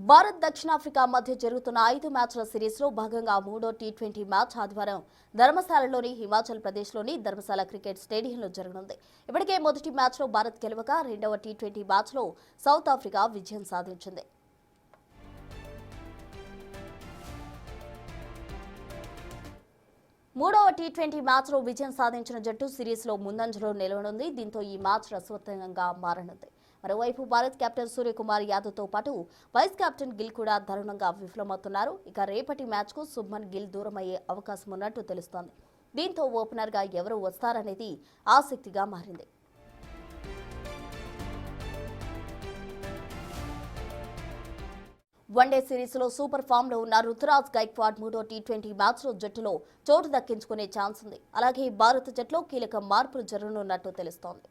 భారత్ దక్షిణాఫ్రికా మధ్య జరుగుతున్న 5 మ్యాచ్ల సిరీస్లో భాగంగా మూడో టీ20 మ్యాచ్ ఆదివారం ధర్మశాలలోని హిమాచల్ ప్రదేశ్లోని ధర్మశాల క్రికెట్ స్టేడియంలో జరగనుంది. ఇప్పటికే మొదటి మ్యాచ్లో భారత్ గెలవగా రెండవ టీ20 మ్యాచ్లో సౌత్ ఆఫ్రికా విజయం సాధించింది. మూడవ టీ20 మ్యాచ్లో విజయం సాధించిన జట్టు సిరీస్లో ముందంజలో నిలవనుంది. దీంతో ఈ మ్యాచ్ రసవత్తంగా మారనుంది. మరోవైపు భారత్ కెప్టెన్ సూర్యకుమార్ యాదవ్తో పాటు వైస్ కెప్టెన్ గిల్ కూడా దారుణంగా విఫలమవుతున్నారు. ఇక రేపటి మ్యాచ్కు శుభ్మన్ గిల్ దూరమయ్యే అవకాశం ఉన్నట్టు తెలుస్తోంది. దీంతో ఓపెనర్గా ఎవరు వస్తారనేది ఆసక్తిగా మారింది. వన్డే సిరీస్లో సూపర్ ఫామ్లో ఉన్న రుతురాజ్ గైక్వాడ్ మూడో టీ20 మ్యాచ్లో జట్టులో చోటు దక్కించుకునే ఛాన్స్ ఉంది. అలాగే భారత జట్టులో కీలక మార్పులు జరగనున్నట్టు తెలుస్తోంది.